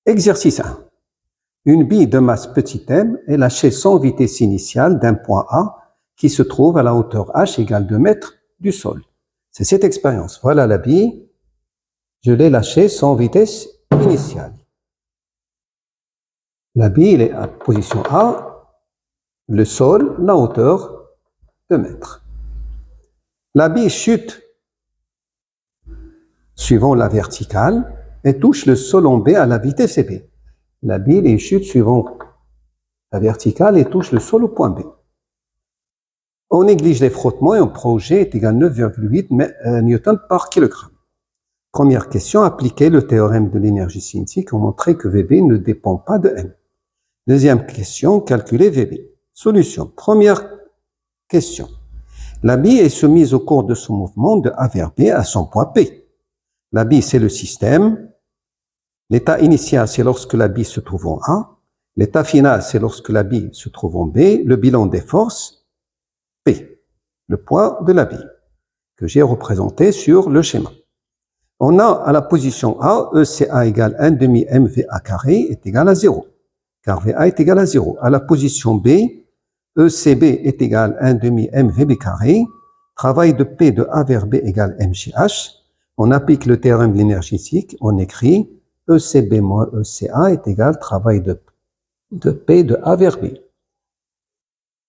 Exercice 1. Une bille de masse petit m est lâchée sans vitesse initiale d'un point A qui se trouve à la hauteur h égale 2 mètres du sol. C'est cette expérience. Voilà la bille. Je l'ai lâchée sans vitesse initiale. La bille elle est à position A, le sol, la hauteur 2 mètres. La bille chute suivant la verticale et touche le sol en B à la vitesse B. La bille elle chute suivant la verticale et touche le sol au point B. On néglige les frottements et on prend G est égal à 9,8 newtons par kilogramme. Première question, appliquer le théorème de l'énergie cinétique pour montrer que VB ne dépend pas de M. Deuxième question, calculer VB. Solution. Première question. La bille est soumise au cours de son mouvement de A vers B à son point P. La bille, c'est le système. L'état initial, c'est lorsque la bille se trouve en A. L'état final, c'est lorsque la bille se trouve en B. Le bilan des forces, P, le poids de la bille, que j'ai représenté sur le schéma. On a à la position A, ECA égale 1 demi MVA carré est égal à 0, car VA est égal à 0. À la position B, ECB est égal à 1 demi MVB carré, travail de P de A vers B égale MGH. On applique le théorème de l'énergie cinétique, on écrit ECB moins ECA est égal travail de P de A vers B.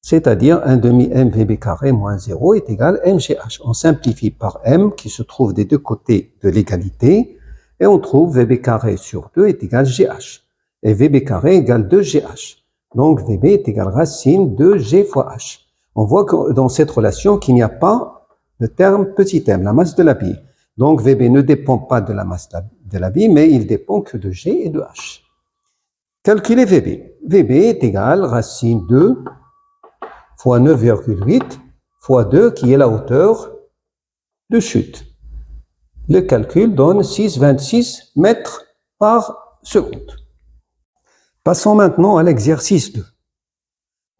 C'est-à-dire 1 demi MVB carré moins 0 est égal à MGH. On simplifie par M qui se trouve des deux côtés de l'égalité et on trouve VB carré sur 2 est égal à GH. Et VB carré égale 2GH. Donc VB est égal à racine de G fois H. On voit que dans cette relation qu'il n'y a pas le terme petit m, la masse de la bille. Donc VB ne dépend pas de la masse de la bille, mais il dépend que de G et de H. Calculer VB. VB est égal à racine de fois 9,8 fois 2 qui est la hauteur de chute. Le calcul donne 6,26 mètres par seconde. Passons maintenant à l'exercice 2.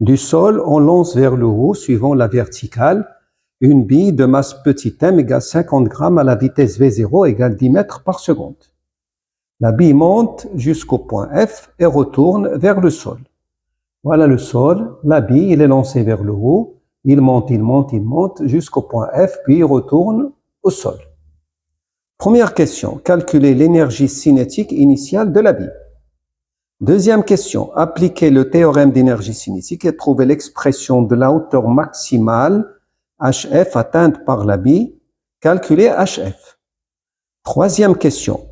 Du sol, on lance vers le haut, suivant la verticale, une bille de masse petit m égale 50 grammes à la vitesse V0 égale 10 mètres par seconde. La bille monte jusqu'au point F et retourne vers le sol. Voilà le sol, la bille, il est lancé vers le haut, il monte jusqu'au point F, puis il retourne au sol. Première question, calculer l'énergie cinétique initiale de la bille. Deuxième question, appliquer le théorème d'énergie cinétique et trouver l'expression de la hauteur maximale HF atteinte par la bille, calculer HF. Troisième question,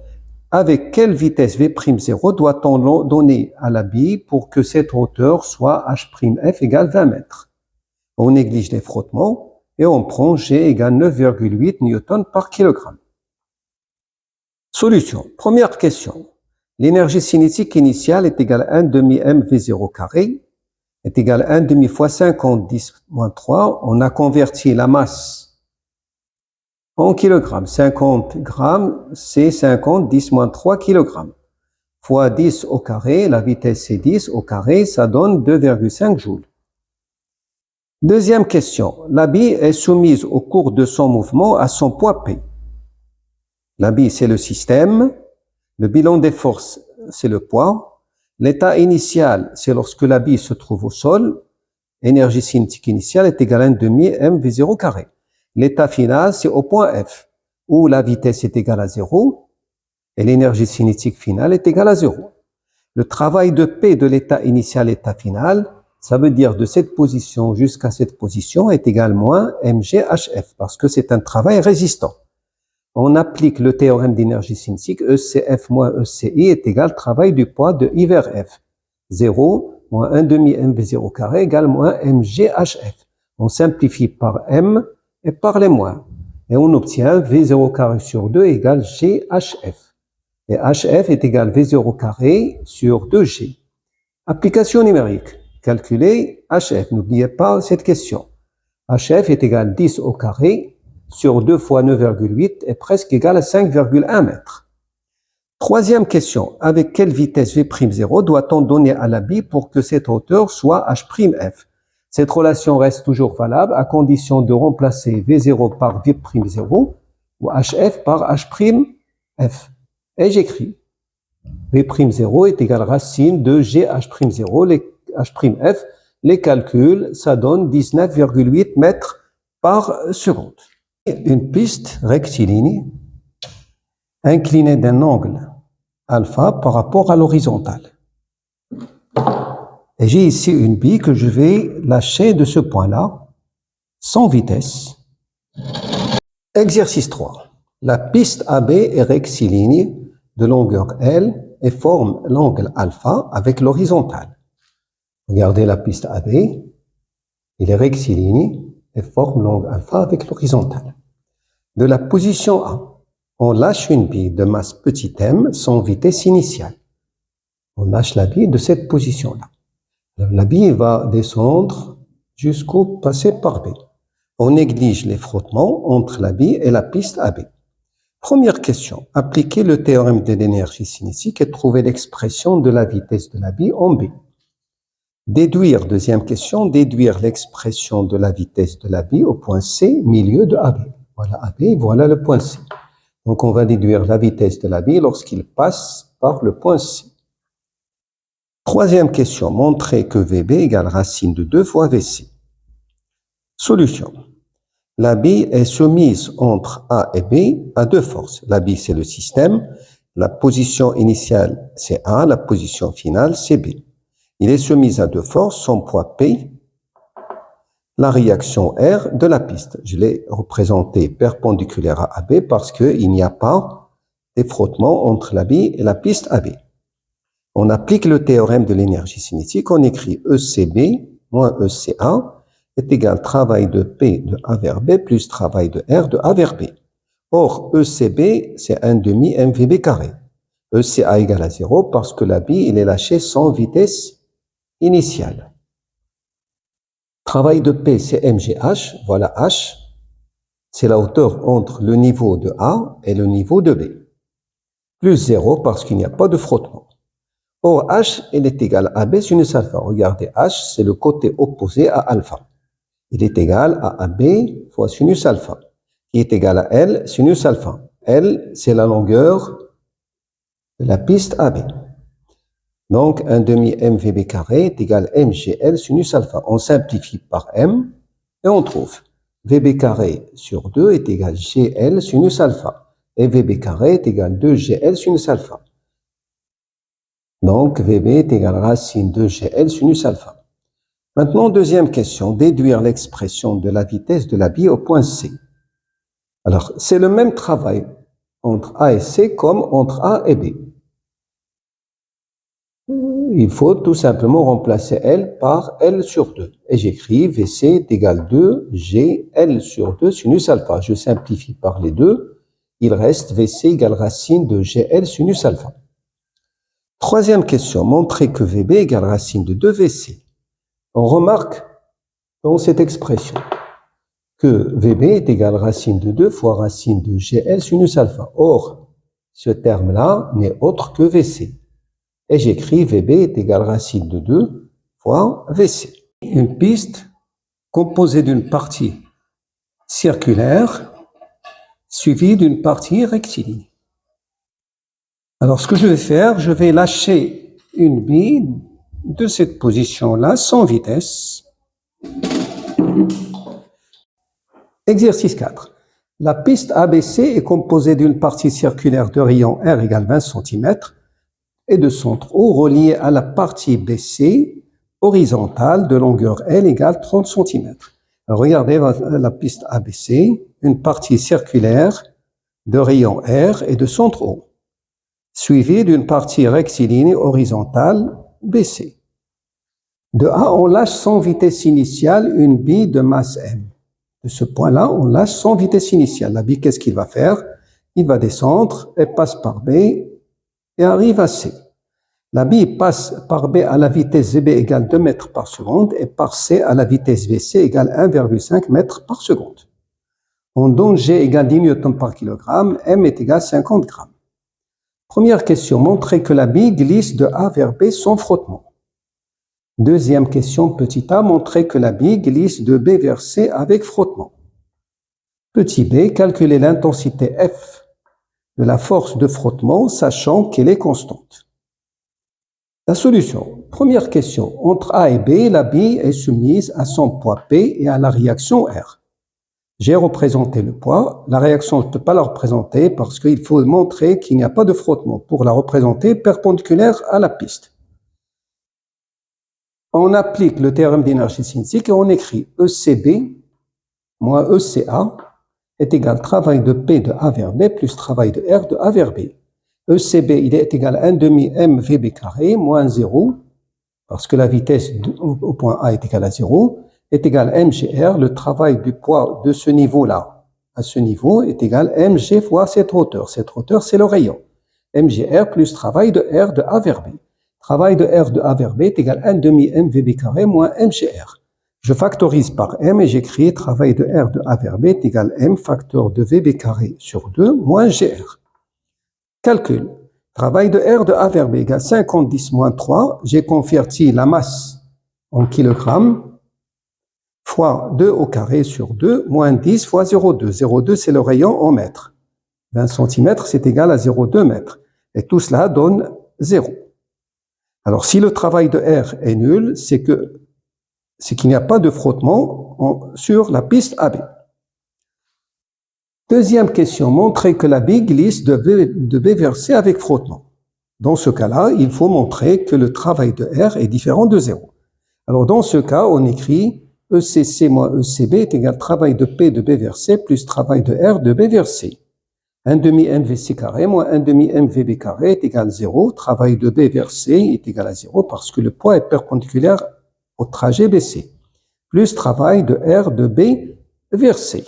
avec quelle vitesse V'0 doit-on donner à la bille pour que cette hauteur soit H'F égale 20 mètres? On néglige les frottements et on prend G égale 9,8 newtons par kilogramme. Solution. Première question. L'énergie cinétique initiale est égale à 1 demi mV0 carré est égale à 1 demi fois 50 10 moins 3. On a converti la masse en kilogrammes. 50 grammes, c'est 50 10 moins 3 kilogrammes. Fois 10 au carré, la vitesse c'est 10 au carré, ça donne 2,5 joules. Deuxième question. La bille est soumise au cours de son mouvement à son poids P. La bille, c'est le système. Le bilan des forces, c'est le poids. L'état initial, c'est lorsque la bille se trouve au sol. Énergie cinétique initiale est égale à 1 demi mV0 carré. L'état final, c'est au point F, où la vitesse est égale à 0 et l'énergie cinétique finale est égale à 0. Le travail de P de l'état initial et l'état final, ça veut dire de cette position jusqu'à cette position est égal à moins mgHF, parce que c'est un travail résistant. On applique le théorème d'énergie cinétique, ECF moins ECI est égal au travail du poids de I vers F. 0 moins 1 demi mV0 carré égale moins mgHF. On simplifie par m et par les moins. Et on obtient V0 carré sur 2 égale GHF. Et HF est égal à V0 carré sur 2G. Application numérique. Calculer HF. N'oubliez pas cette question. HF est égal à 10 au carré sur 2 fois 9,8 est presque égal à 5,1 mètres. Troisième question. Avec quelle vitesse V'0 doit-on donner à la bille pour que cette hauteur soit H'F? Cette relation reste toujours valable à condition de remplacer V0 par V'0 ou HF par H'F. Et j'écris V'0 est égal à racine de GH'0, les H'F, les calculs, ça donne 19,8 mètres par seconde. Une piste rectiligne inclinée d'un angle alpha par rapport à l'horizontale. Et j'ai ici une bille que je vais lâcher de ce point-là, sans vitesse. Exercice 3. La piste AB est rectiligne de longueur L et forme l'angle alpha avec l'horizontale. Regardez la piste AB, il est rectiligne et forme l'angle alpha avec l'horizontale. De la position A, on lâche une bille de masse petit m sans vitesse initiale. On lâche la bille de cette position-là. La bille va descendre jusqu'au passer par B. On néglige les frottements entre la bille et la piste AB. Première question, appliquer le théorème de l'énergie cinétique et trouver l'expression de la vitesse de la bille en B. Déduire, deuxième question, déduire l'expression de la vitesse de la bille au point C, milieu de AB. Voilà AB, voilà le point C. Donc on va déduire la vitesse de la bille lorsqu'il passe par le point C. Troisième question, montrer que VB égale racine de 2 fois VC. Solution. La bille est soumise entre A et B à deux forces. La bille, c'est le système. La position initiale, c'est A. La position finale, c'est B. Il est soumis à deux forces, son poids P, la réaction R de la piste. Je l'ai représenté perpendiculaire à AB parce qu'il n'y a pas de frottement entre la bille et la piste AB. On applique le théorème de l'énergie cinétique, on écrit ECB moins ECA est égal travail de P de A vers B plus travail de R de A vers B. Or, ECB, c'est 1/2 mVb carré. ECA égale à 0 parce que la bille, il est lâché sans vitesse initiale. Travail de P, c'est mgh, voilà h, c'est la hauteur entre le niveau de A et le niveau de B. Plus 0 parce qu'il n'y a pas de frottement. Or, H, il est égal à AB sinus alpha. Regardez, H, c'est le côté opposé à alpha. Il est égal à AB fois sinus alpha, qui est égal à L sinus alpha. L, c'est la longueur de la piste AB. Donc, 1/2 mVb carré est égal à mgl sinus alpha. On simplifie par m et on trouve Vb carré sur 2 est égal à gl sinus alpha. Et Vb carré est égal à 2gl sinus alpha. Donc, Vb est égal à racine de gl sinus alpha. Maintenant, deuxième question, déduire l'expression de la vitesse de la bille au point C. Alors, c'est le même travail entre A et C comme entre A et B. Il faut tout simplement remplacer L par L sur 2. Et j'écris VC est égal à 2GL sur 2 sinus alpha. Je simplifie par les deux. Il reste VC égale racine de GL sinus alpha. Troisième question, montrer que VB égale racine de 2VC. On remarque dans cette expression que VB est égal racine de 2 fois racine de GL sinus alpha. Or, ce terme-là n'est autre que VC. Et j'écris VB est égal racine de 2 fois VC. Une piste composée d'une partie circulaire suivie d'une partie rectiligne. Alors, ce que je vais faire, je vais lâcher une bille de cette position-là, sans vitesse. Exercice 4. La piste ABC est composée d'une partie circulaire de rayon R égale 20 cm et de centre O reliée à la partie BC horizontale de longueur L égale 30 cm. Alors, regardez la piste ABC, une partie circulaire de rayon R et de centre O, suivie d'une partie rectiligne horizontale BC. De A, on lâche sans vitesse initiale une bille de masse M. De ce point-là, on lâche sans vitesse initiale. La bille, qu'est-ce qu'il va faire? Il va descendre et passe par B et arrive à C. La bille passe par B à la vitesse VB égale 2 mètres par seconde et par C à la vitesse VC égale 1,5 mètres par seconde. On donne G égale 10 newtons par kilogramme, M est égal à 50 grammes. Première question, montrer que la bille glisse de A vers B sans frottement. Deuxième question, petit a, montrer que la bille glisse de B vers C avec frottement. Petit b, calculer l'intensité F de la force de frottement, sachant qu'elle est constante. La solution. Première question. Entre A et B, la bille est soumise à son poids P et à la réaction R. J'ai représenté le poids. La réaction, je ne peux pas la représenter parce qu'il faut montrer qu'il n'y a pas de frottement pour la représenter perpendiculaire à la piste. On applique le théorème d'énergie cinétique et on écrit ECB moins ECA est égal travail de P de A vers B plus travail de R de A vers B. ECB, il est égal à 1 demi mVb carré moins 0, parce que la vitesse au point A est égale à 0, est égal à mgr. Le travail du poids de ce niveau-là à ce niveau est égal à mg fois cette hauteur. Cette hauteur, c'est le rayon. mgr plus travail de R de A vers B. Travail de R de A vers B est égal à 1 demi mVb carré moins mgr. Je factorise par m et j'écris travail de R de A vers B est égal à m facteur de Vb carré sur 2 moins gr. Calcul. Travail de R de A vers B égale 50 10 moins 3. J'ai converti la masse en kilogrammes fois 2 au carré sur 2 moins 10 fois 0,2. 0,2 c'est le rayon en mètres. 20 cm c'est égal à 0,2 mètres. Et tout cela donne 0. Alors si le travail de R est nul, c'est qu'il n'y a pas de frottement sur la piste AB. Deuxième question, montrer que la bille glisse de B vers C avec frottement. Dans ce cas-là, il faut montrer que le travail de R est différent de 0. Alors dans ce cas, on écrit ECC moins ECB est égal travail de P de B vers C plus travail de R de B vers C. 1 demi mVc carré moins 1 demi mVb carré est égal à 0. Travail de B vers C est égal à 0 parce que le poids est perpendiculaire au trajet BC. Plus travail de R de B vers C.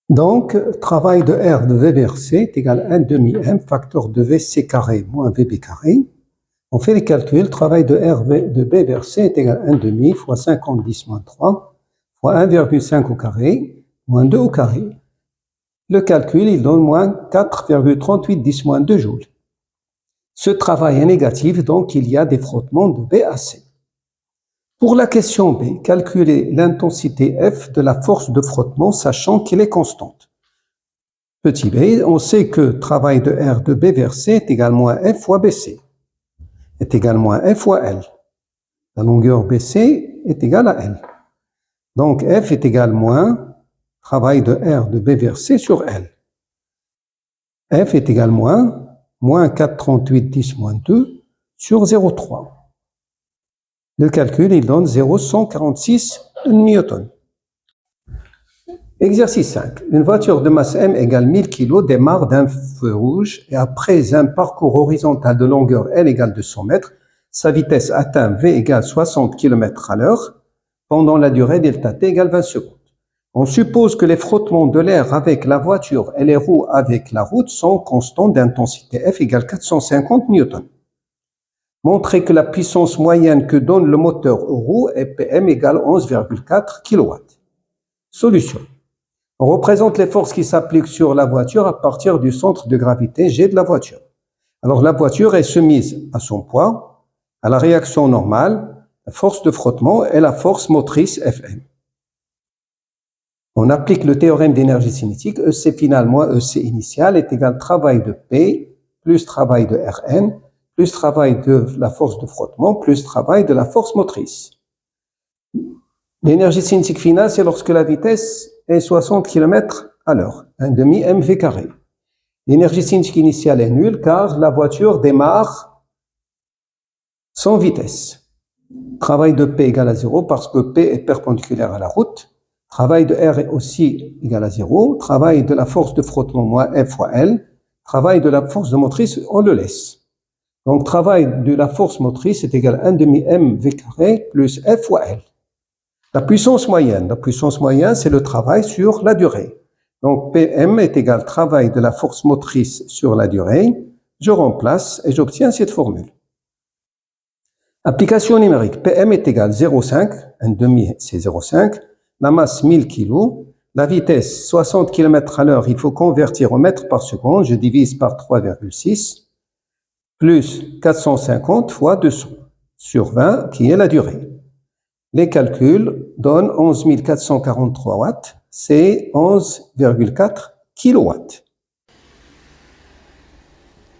Donc, travail de R de V vers C est égal à 1 demi m facteur de VC carré moins VB carré. On fait les calculs. Travail de R de B vers C est égal à 1 demi fois 50 10 moins 3 fois 1,5 au carré moins 2 au carré. Le calcul, il donne moins 4,38 10 moins 2 joules. Ce travail est négatif, donc il y a des frottements de B à C. Pour la question B, calculer l'intensité F de la force de frottement, sachant qu'elle est constante. Petit b, on sait que travail de R de B vers C est égal à F fois BC, est égal à F fois L. La longueur BC est égale à L. Donc F est égal à travail de R de B vers C sur L. F est égal à moins 4,38 10 moins 2 sur 0,3. Le calcul, il donne 0,146 newtons. Exercice 5. Une voiture de masse M égale 1000 kg démarre d'un feu rouge et après un parcours horizontal de longueur L égale 200 mètres, sa vitesse atteint V égale 60 km à l'heure pendant la durée delta T égale 20 secondes. On suppose que les frottements de l'air avec la voiture et les roues avec la route sont constants d'intensité F égale 450 newtons. Montrer que la puissance moyenne que donne le moteur aux roues est PM égale 11,4 kW. Solution. On représente les forces qui s'appliquent sur la voiture à partir du centre de gravité G de la voiture. Alors la voiture est soumise à son poids, à la réaction normale, la force de frottement et la force motrice Fm. On applique le théorème d'énergie cinétique, EC final moins EC initial est égal travail de P plus travail de Rn plus travail de la force de frottement, plus travail de la force motrice. L'énergie cinétique finale, c'est lorsque la vitesse est 60 km à l'heure, 1 demi mv carré. L'énergie cinétique initiale est nulle car la voiture démarre sans vitesse. Travail de P égale à 0 parce que P est perpendiculaire à la route. Travail de R est aussi égal à 0. Travail de la force de frottement moins F fois L. Travail de la force de motrice, on le laisse. Donc, travail de la force motrice est égal à 1 demi mv carré plus F fois L. La puissance moyenne, c'est le travail sur la durée. Donc, PM est égal travail de la force motrice sur la durée. Je remplace et j'obtiens cette formule. Application numérique. PM est égal 0,5, 1 demi c'est 0,5. La masse 1000 kg. La vitesse 60 km à l'heure, il faut convertir en mètres par seconde. Je divise par 3,6. Plus 450 fois 200 sur 20, qui est la durée. Les calculs donnent 11 443 watts, c'est 11,4 kilowatts.